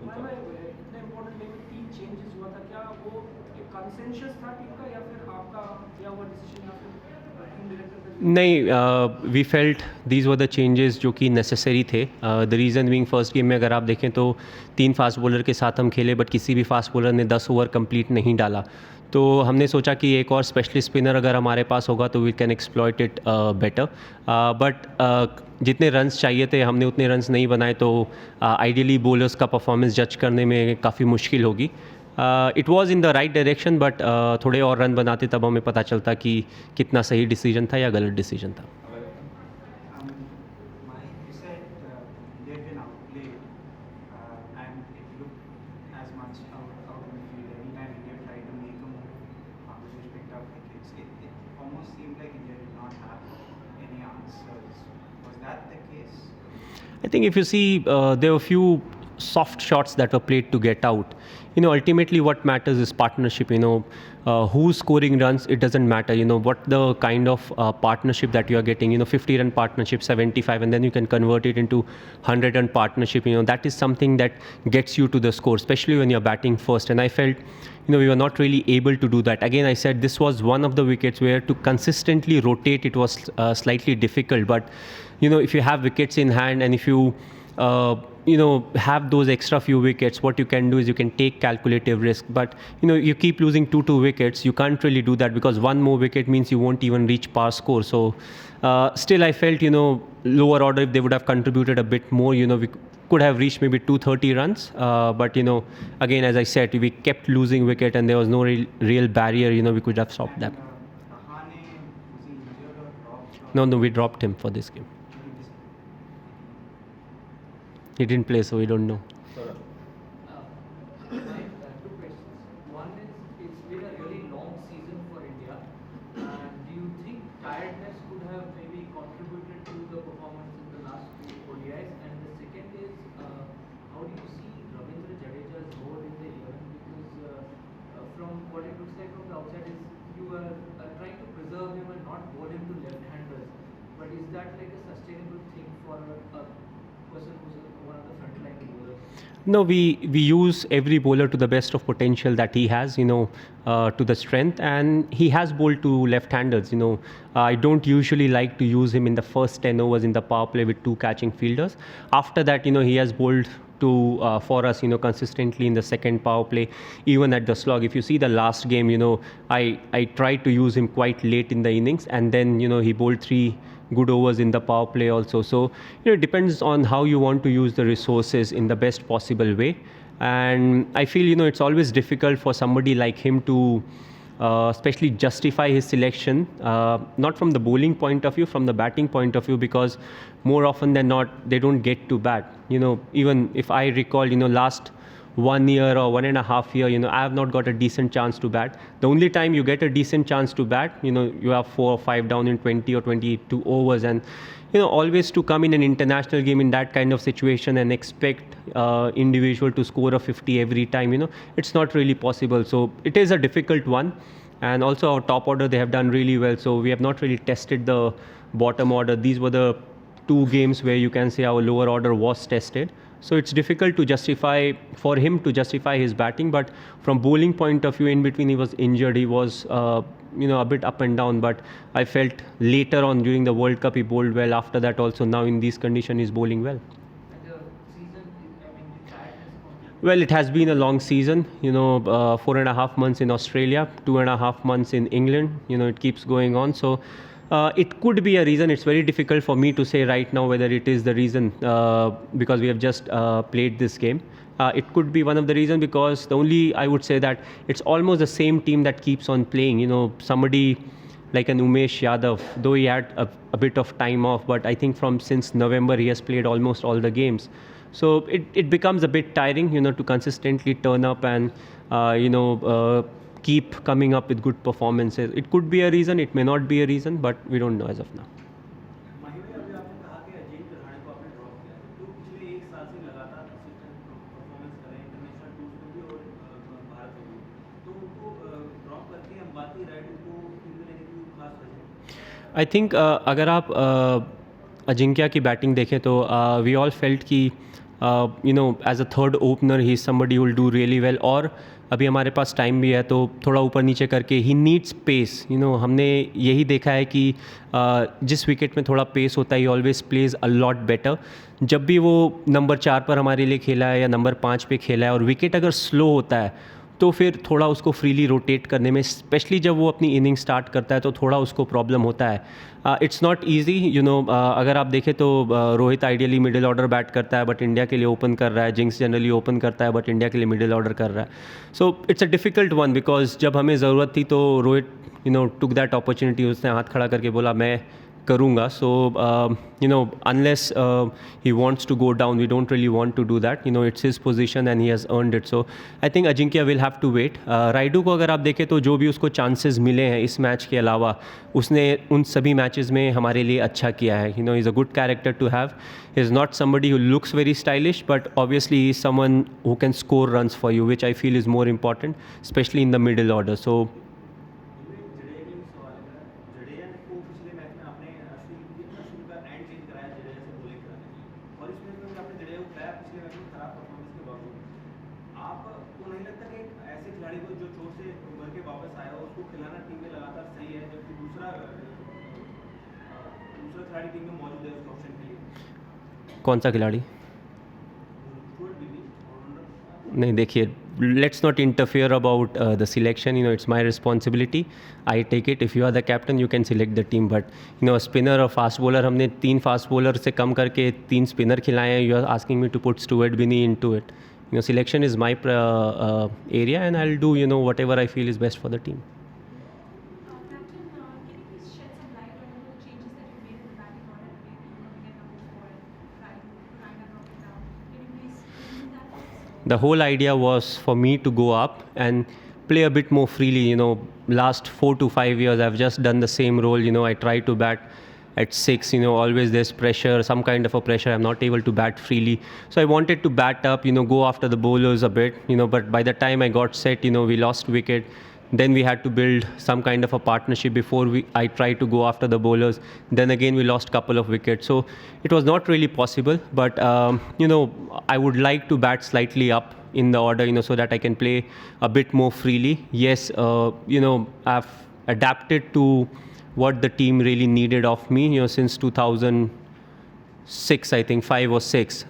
मैं इतने important day में 3 चेंजेस हुआ था, क्या वो एक कंसेंसस था टीम का या फिर आपका किया हुआ डिसीजन या फिर टीम डायरेक्टर का? नहीं, we felt these were the changes जो कि नेसेसरी थे. The reason being first game में अगर आप देखें तो 3 फास्ट बॉलर के साथ हम खेले, बट किसी भी फास्ट बॉलर ने 10 ओवर कंप्लीट नहीं डाला. तो हमने सोचा कि एक और स्पेशलिस्ट स्पिनर अगर हमारे पास होगा तो we can exploit it better. But जितने रन्स चाहिए थे हमने उतने रन्स नहीं बनाए, तो आइडियली बॉलर्स का परफॉर्मेंस जज करने में काफ़ी मुश्किल होगी. It was in the right direction, but थोड़े और रन बनाते तब हमें पता चलता कि कितना सही डिसीजन था या गलत डिसीजन था. You said they've been outplayed, and it looked as much out in the field. Every time India tried to make a move, Bangladesh picked up wickets. It almost seemed like India did not have any answers. Was that the case? I think if you see, there were few soft shots that were played to get out. Ultimately what matters is partnership. Who's scoring runs, it doesn't matter. What the kind of partnership that you are getting. 50-run partnership, 75, and then you can convert it into 100-run partnership. That is something that gets you to the score, especially when you're batting first. And I felt, we were not really able to do that. Again, I said this was one of the wickets where to consistently rotate it was slightly difficult. But if you have wickets in hand and if you have those extra few wickets, what you can do is you can take calculative risk. But you keep losing two wickets, you can't really do that, because one more wicket means you won't even reach par score. So still I felt lower order, if they would have contributed a bit more, we could have reached maybe 230 runs. But again, as I said, we kept losing wicket and there was no real barrier. We could have stopped that. Tahane, was he injured or dropped? No, we dropped him for this game. He didn't play, so we don't know. Two questions. One is, it's been a really long season for India. Do you think tiredness could have maybe contributed to the performance in the last two ODIs? And the second is, how do you see Ravindra Jadeja's role in the 11? Because from what it looks like from the outside is you are trying to preserve him and not bowl him to left-handers. But is that like a sustainable thing for a person who's one of the frontline bowlers? No, we use every bowler to the best of potential that he has, to the strength, and he has bowled to left-handers. I don't usually like to use him in the first 10 overs in the power play with two catching fielders. After that, he has bowled to for us, consistently in the second power play, even at the slog. If you see the last game, I tried to use him quite late in the innings, and then he bowled 3 good overs in the power play also. So it depends on how you want to use the resources in the best possible way. And I feel it's always difficult for somebody like him to especially justify his selection, not from the bowling point of view, from the batting point of view, because more often than not they don't get to bat. Even if I recall, last 1 year or 1.5 years, I have not got a decent chance to bat. The only time you get a decent chance to bat, you have 4 or 5 down in 20 or 22 overs, and always to come in an international game in that kind of situation and expect individual to score a 50 every time, it's not really possible. So it is a difficult one. And also our top order, they have done really well. So we have not really tested the bottom order. These were the 2 games where you can say our lower order was tested. So it's difficult to justify, for him to justify his batting. But from bowling point of view, in between he was injured, he was a bit up and down. But I felt later on during the World Cup he bowled well. After that also, now in these conditions he's bowling well. And the season, the tiredness contributed? Well, it has been a long season, 4.5 months in Australia, 2.5 months in England, it keeps going on. So it could be a reason. It's very difficult for me to say right now whether it is the reason, because we have just played this game. It could be one of the reasons, because the only, I would say that it's almost the same team that keeps on playing. Somebody like an Umesh Yadav, though he had a bit of time off, but I think since November he has played almost all the games. So it becomes a bit tiring, to consistently turn up and, keep coming up with good performances. It could be a reason, it may not be a reason, but we don't know as of now. माही भाई, अभी आपने कहा कि अजिंक्य रहाणे को आपने drop किया, तो पिछले 1 साल से लगातार कंसिस्टेंट परफॉर्मेंस कर रहे हैं इंटरनेशनल टूर्स में भी और भारत में भी, तो उनको ड्रॉप करके अंबाती राइड को टीम में लेने की खास वजह? आई थिंक अगर आप अजिंक्य की बैटिंग देखें तो वी ऑल फेल्ट कि as a third opener he is somebody will do really well. और अभी हमारे पास टाइम भी है तो थोड़ा ऊपर नीचे करके ही नीड्स पेस. हमने यही देखा है कि जिस विकेट में थोड़ा पेस होता है ही always plays a lot better. जब भी वो नंबर 4 पर हमारे लिए खेला है या नंबर 5 पे खेला है और विकेट अगर स्लो होता है तो फिर थोड़ा उसको फ्रीली रोटेट करने में, स्पेशली जब वो अपनी इनिंग स्टार्ट करता है तो थोड़ा उसको प्रॉब्लम होता है. It's not easy. अगर आप देखें तो Rohit ideally middle order bat करता है बट इंडिया के लिए ओपन कर रहा है. जिंक्स जनरली ओपन करता है बट इंडिया के लिए मिडिल ऑर्डर कर रहा है. So it's a difficult one because जब हमें ज़रूरत थी तो रोहित टुक दैट अपॉर्चुनिटी. उसने हाथ खड़ा करके बोला मैं करूँगा. So unless he wants to go down we don't really want to do that. It's his position and he has earned it. So I think Ajinkya will have to wait. Rayudu को अगर आप देखें तो जो भी उसको चांसेस मिले हैं इस मैच के अलावा उसने उन सभी मैचेस में हमारे लिए अच्छा किया है. Is a good character to have. He is not somebody who looks very stylish, but obviously he is someone who can score runs for you, which I feel is more important, especially in the middle order. So Jadeja के लिए सवाल है. जडेजा को पिछले match में आपने अश्विन का and change कराया जडेजा से बॉलिंग कराने के लिए, और इस मैच में भी आपने जडेजा को खिलाया पिछले मैच में खराब परफॉर्मेंस के बावजूद. आपको नहीं लगता कि एक ऐसे खिलाड़ी को जो चोट से उभर के वापस आया हो उसको खिलाना टीम में लगातार सही है, जबकि दूसरा खिलाड़ी टीम में मौजूद है उस ऑप्शन के लिए? कौन सा खिलाड़ी? नहीं, देखिए, let's not interfere about the selection. It's my responsibility. I take it. If you are the captain you can select the team. But spinner और फास्ट बॉलर, हमने 3 फास्ट बॉलर से कम करके 3 स्पिनर खिलाए हैं. You are asking me to put Stuart Binny into it. Selection is my area and I will do whatever I feel is best for the team. Captain, can you please shed some light on the changes that you made in the batting order today? Wicket number 4 and Raina brought it down. Can you please explain that? The whole idea was for me to go up and play a bit more freely. Last 4 to 5 years I've just done the same role. I try to bat at 6. Always there's pressure, some kind of a pressure. I'm not able to bat freely. So I wanted to bat up, go after the bowlers a bit, but by the time I got set, we lost wicket. Then we had to build some kind of a partnership before I tried to go after the bowlers. Then again we lost couple of wickets. So it was not really possible. But I would like to bat slightly up in the order, so that I can play a bit more freely. Yes, I've adapted to what the team really needed of me. Since 2006, I think 5 or 6.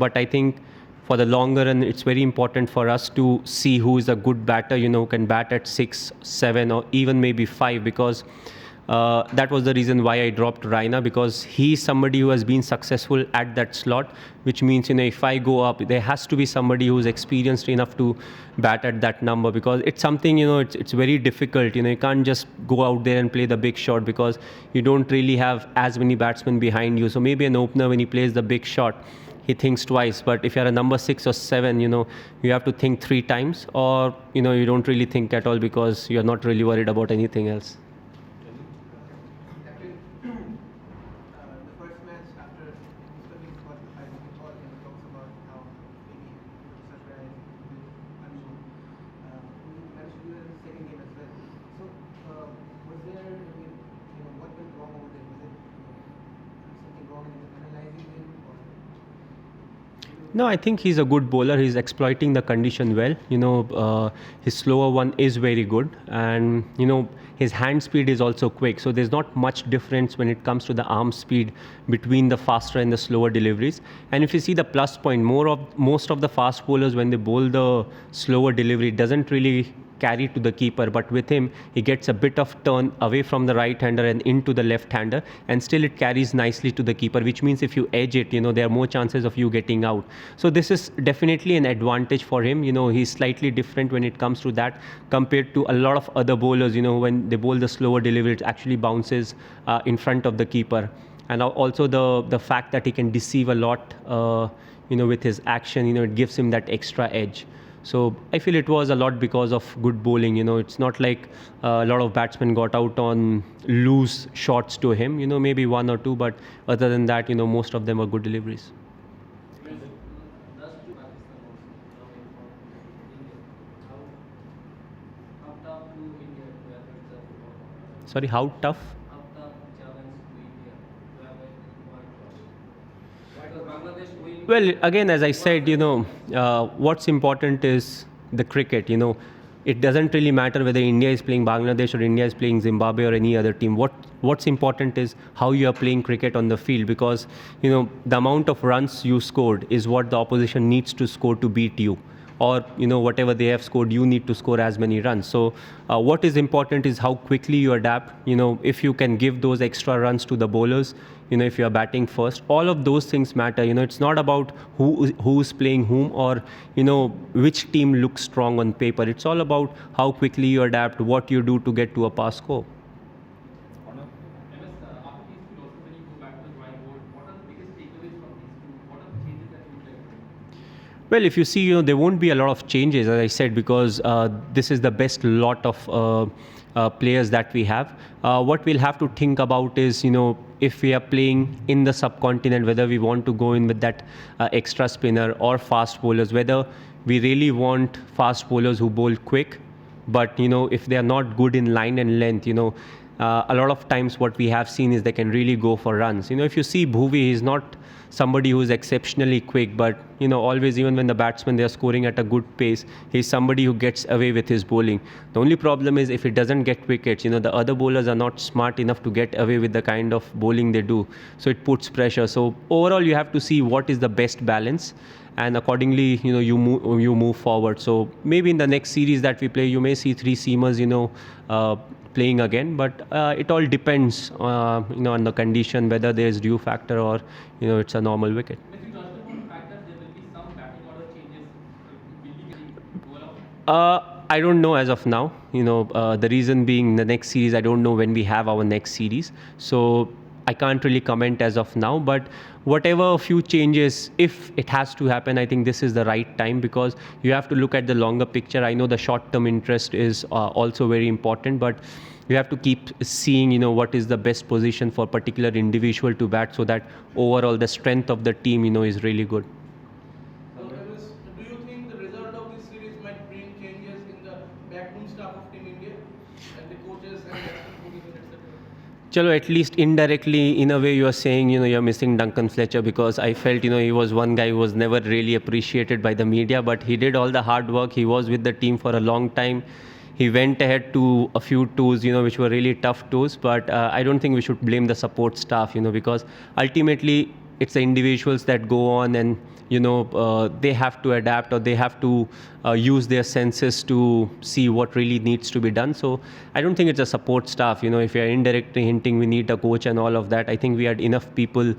But I think for the longer run, it's very important for us to see who is a good batter, who can bat at 6, 7 or even maybe 5, because that was the reason why I dropped Raina, because he's somebody who has been successful at that slot, which means, if I go up, there has to be somebody who's experienced enough to bat at that number, because it's something, it's very difficult. You can't just go out there and play the big shot because you don't really have as many batsmen behind you. So maybe an opener, when he plays the big shot, he thinks twice. But if you're a number 6 or 7, you have to think 3 times, or, you don't really think at all because you're not really worried about anything else. Captain, the first match after Mr. Bean got the 5-wicket haul, talks about how maybe surprise, unusual. We managed to do that in the second game as well. So, was there, what went wrong over there? Was it something wrong in analyzing him? No, I think he's a good bowler. He's exploiting the condition well. His slower one is very good, and his hand speed is also quick. So there's not much difference when it comes to the arm speed between the faster and the slower deliveries. And if you see the plus point, most of the fast bowlers, when they bowl the slower delivery, it doesn't really carry to the keeper, but with him he gets a bit of turn away from the right hander and into the left hander, and still it carries nicely to the keeper, which means if you edge it, there are more chances of you getting out. So this is definitely an advantage for him. He's slightly different when it comes to that compared to a lot of other bowlers. When they bowl the slower delivery, it actually bounces in front of the keeper. And also the fact that he can deceive a lot with his action, it gives him that extra edge. So I feel it was a lot because of good bowling. It's not like a lot of batsmen got out on loose shots to him. Maybe 1 or 2, but other than that, most of them were good deliveries. How tough to India to have it the football? Sorry, how tough? How tough challenge to India to have it one cross? Because Bangladesh win Well, again, as I said, what's important is the cricket. It doesn't really matter whether India is playing Bangladesh or India is playing Zimbabwe or any other team. What's important is how you are playing cricket on the field, because the amount of runs you scored is what the opposition needs to score to beat you, or whatever they have scored, you need to score as many runs. So what is important is how quickly you adapt. If you can give those extra runs to the bowlers, if you are batting first, all of those things matter. It's not about who's playing whom, or which team looks strong on paper. It's all about how quickly you adapt, what you do to get to a pass score. MS, after these two losses, when you go back to the drawing board, what are the biggest takeaways from these two? What are the changes that you would like to make? Well, if you see, there won't be a lot of changes, as I said, because this is the best lot of players that we have. What we'll have to think about is, if we are playing in the subcontinent, whether we want to go in with that extra spinner or fast bowlers, whether we really want fast bowlers who bowl quick, but if they are not good in line and length, a lot of times what we have seen is they can really go for runs. If you see Bhuvi, he's not somebody who is exceptionally quick, but always, even when the batsmen, they are scoring at a good pace, he's somebody who gets away with his bowling. The only problem is if it doesn't get wickets, the other bowlers are not smart enough to get away with the kind of bowling they do, so it puts pressure. So overall, you have to see what is the best balance, and accordingly, you move forward. So maybe in the next series that we play, you may see three seamers playing again, but it all depends on the condition, whether there is dew factor or it's a normal wicket. If you touched upon the fact that there will be some batting order changes, will be very roll out? I don't know as of now. The reason being, the next series, I don't know when we have our next series, so I can't really comment as of now. But whatever few changes, if it has to happen, I think this is the right time, because you have to look at the longer picture. I know the short-term interest is also very important, but you have to keep seeing, what is the best position for particular individual to bat, so that overall the strength of the team, is really good. So, MS, do you think the result of this series might bring changes in the backroom staff of Team India, and the coaches and the position, etc.? Chalo, at least indirectly, in a way, you are saying, you're missing Duncan Fletcher, because I felt, he was one guy who was never really appreciated by the media, but he did all the hard work. He was with the team for a long time. He went ahead to a few tours, which were really tough tours, but I don't think we should blame the support staff, because ultimately it's the individuals that go on and, they have to adapt, or they have to use their senses to see what really needs to be done. So I don't think it's a support staff. If you're indirectly hinting we need a coach and all of that, I think we had enough people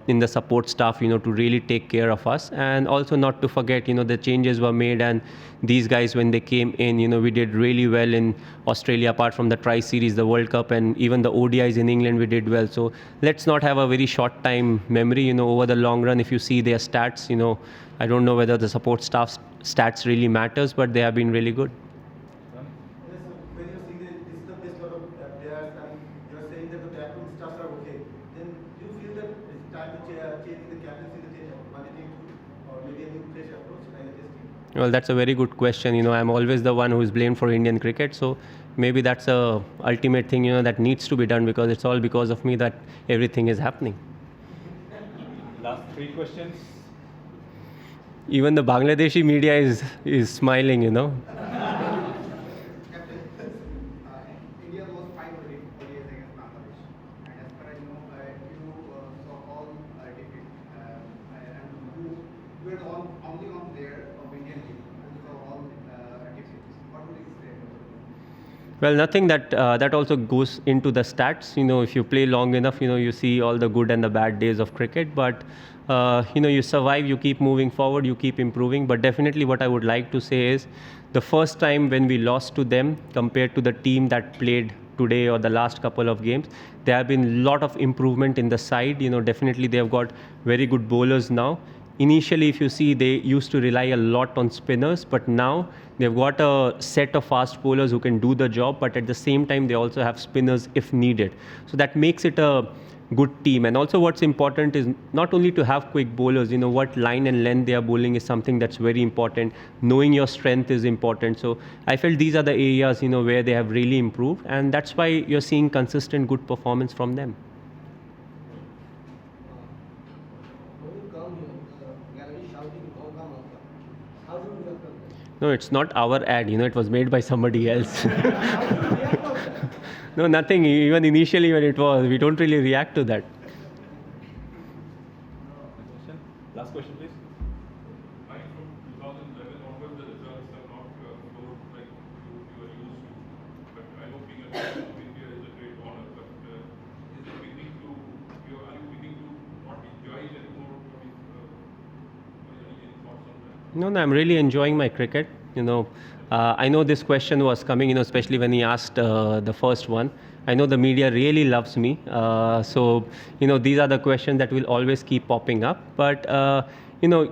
in the support staff, to really take care of us. And also not to forget, the changes were made, and these guys, when they came in, we did really well in Australia, apart from the Tri-Series, the World Cup, and even the ODIs in England, we did well. So let's not have a very short time memory, over the long run. If you see their stats, I don't know whether the support staff's stats really matters, but they have been really good. Yes, so when you see this is the best lot of players, and you're saying that the backroom staffs are okay, then do you feel that it's time to change the captaincy, one team, or maybe a new fresh approach by this team? Well, that's a very good question. I'm always the one who is blamed for Indian cricket, so maybe that's a ultimate thing, that needs to be done, because it's all because of me that everything is happening. Last three questions. Even the Bangladeshi media is smiling, Captain, India lost 5 ODIs against Bangladesh, and as far as you saw all defeat, and you were the only one player of Indian team who saw all defeats. What would you say? Well, nothing. That also goes into the stats. If you play long enough, you see all the good and the bad days of cricket. But you survive, you keep moving forward, you keep improving. But definitely, what I would like to say is, the first time when we lost to them compared to the team that played today or the last couple of games, there have been a lot of improvement in the side. Definitely they have got very good bowlers now. Initially, if you see, they used to rely a lot on spinners, but now they've got a set of fast bowlers who can do the job, but at the same time, they also have spinners if needed. So that makes it a good team. And also what's important is not only to have quick bowlers, what line and length they are bowling is something that's very important. Knowing your strength is important. So I felt these are the areas, where they have really improved. And that's why you're seeing consistent good performance from them. When you come here, No, it's not our ad. It was made by somebody else. No, nothing. Even initially when it was, we don't really react to that. Question? Last question, please. Right from 2011 onwards, the results have not flowed like you are used to. But I know being a captain of India is a great honor. But is it beginning to, are you beginning to not enjoy it anymore? I mean, any thoughts on that? No, I'm really enjoying my cricket. I know this question was coming, especially when he asked the first one. I know the media really loves me. So, these are the questions that will always keep popping up. But,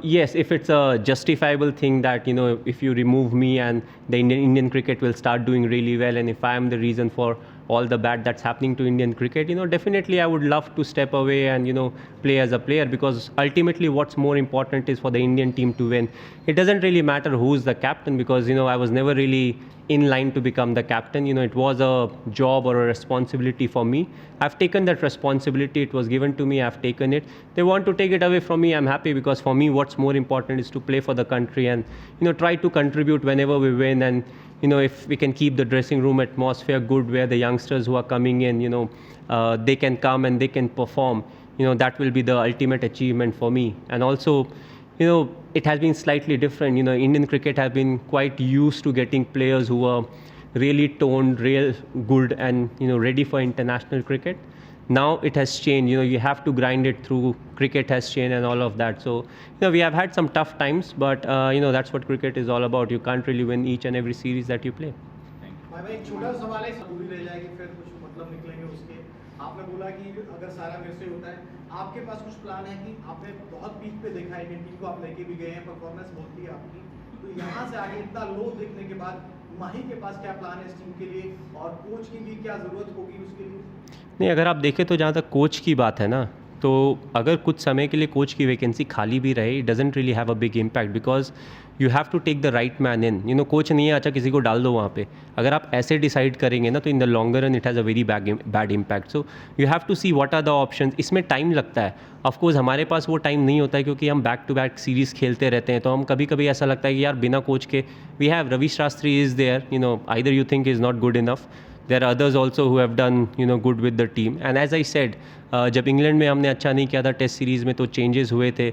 yes, if it's a justifiable thing that, if you remove me and the Indian cricket will start doing really well, and if I am the reason for all the bad that's happening to Indian cricket, definitely I would love to step away and, play as a player, because ultimately what's more important is for the Indian team to win. It doesn't really matter who's the captain, because, I was never really in line to become the captain. It was a job or a responsibility for me. I've taken that responsibility. It was given to me. I've taken it. They want to take it away from me. I'm happy, because for me, what's more important is to play for the country and, try to contribute whenever we win. And, if we can keep the dressing room atmosphere good, where the youngsters who are coming in, they can come and they can perform, that will be the ultimate achievement for me. And also, it has been slightly different. Indian cricket have been quite used to getting players who are really toned, real good, and ready for international cricket. Now it has changed. You have to grind it through. Cricket has changed and all of that. So we have had some tough times, but that's what cricket is all about. You can't really win each and every series that you play. भाई एक छोटा सा सवाल है, दूरी रह जाएगी फिर कुछ मतलब निकलेंगे उसके। आपने बोला कि अगर सारा मेरे से होता है, आपके पास कुछ प्लान है कि आपने बहुत पीक पे देखा है इंडियन टीम को, आप लेके भी गए हैं, परफॉर्मेंस बोलती है आपकी, तो यहाँ से आगे इतना लो देखने के बाद माही के पास क्या प्लान है इस टीम के लिए, और कोच की भी क्या ज़रूरत होगी उसके लिए? नहीं, अगर आप देखें तो जहाँ तक कोच की बात है ना, तो अगर कुछ समय के लिए कोच की वैकेंसी खाली भी रहे, it doesn't really have a big impact, because you have to take the right man in. Coach नहीं है, अच्छा किसी को डाल दो वहाँ पे। अगर आप ऐसे डिसाइड करेंगे ना, तो in the longer run it has a very bad impact. So you have to see what are the option. इसमें टाइम लगता है, ऑफकोर्स हमारे पास वो टाइम नहीं होता है, क्योंकि हम बैक टू बैक सीरीज़ खेलते रहते हैं। तो हम कभी कभी ऐसा लगता है कि यार बिना कोच के, we have Ravi Shastri is there, either you think is not good enough. There are others also who have done good with the team. And as I said, जब इंग्लैंड में हमने अच्छा नहीं किया था टेस्ट सीरीज़ में, तो चेंजेस हुए थे।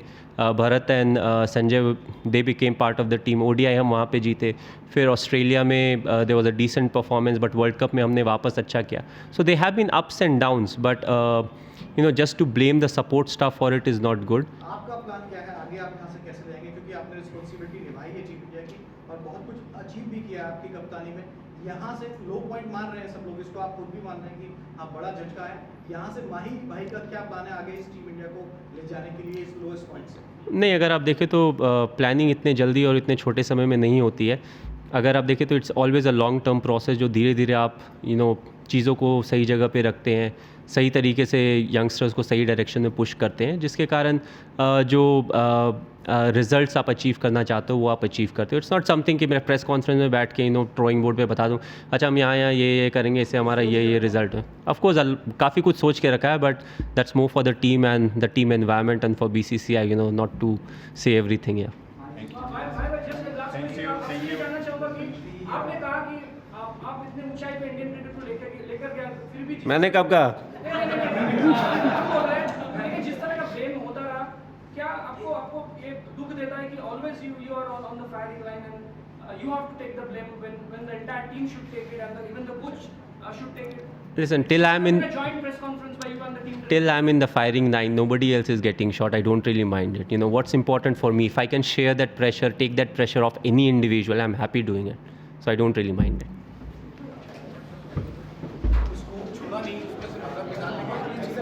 Bharat and Sanjay they became part of the team. ODI हम वहाँ पे जीते। फिर ऑस्ट्रेलिया में there was a decent performance, but world cup में हमने वापस अच्छा किया। So they have been ups and downs, but just to blame the support staff for it is not good. आपका प्लान क्या है आगे, आप यहाँ से कैसे जाएंगे, क्योंकि आपने रिस्पॉन्सिबिलिटी निभाई है टीम इंडिया की और बहुत कुछ अचीव भी किया आपकी कप्तानी में। यहाँ से लो पॉइंट मान रहे हैं सब लोग, इसको आप खुद भी मान रहे हैं कि हाँ बड़ा झटका है। यहाँ से माही भाई का क्या प्लान है आगे इस टीम इंडिया को ले जाने के लिए इस लोएस्ट पॉइंट से? नहीं, अगर आप देखें तो प्लानिंग इतने जल्दी और इतने छोटे समय में नहीं होती है। अगर आप देखें तो it's always a long term process, जो धीरे धीरे आप चीज़ों को सही जगह पे रखते हैं, सही तरीके से यंगस्टर्स को सही डायरेक्शन में पुश करते हैं, जिसके कारण जो रिजल्ट्स आप अचीव करना चाहते हो वो आप अचीव करते हो। इट्स नॉट समथिंग कि मैं प्रेस कॉन्फ्रेंस में बैठ के ड्राइंग बोर्ड पे बता दूं, अच्छा हम यहाँ ये करेंगे, इससे हमारा ये रिजल्ट है। ऑफकोर्स काफ़ी कुछ सोच के रखा है, but that's more for the team and the team environment and for BCCI, not to say everything. या आपने कहा कि आप इतने ऊंचाई पे इंडियन क्रिकेट को लेकर गया, फिर भी मैंने कब कहा? जिस तरह का ब्लेम होता रहा, क्या आपको ये दुख देता है कि always you are on the firing line and you have to take the blame when the entire team should take it and even the coach should take it? Listen, till I'm in joint press conference by you and the team. Till I'm in the firing line, nobody else is getting shot. I don't really mind it. What's important for me, if I can share that pressure, take that pressure off any individual, I'm happy doing it. So I don't really mind it. इसको छोड़ा नहीं, उसमें से मतलब निकालने के लिए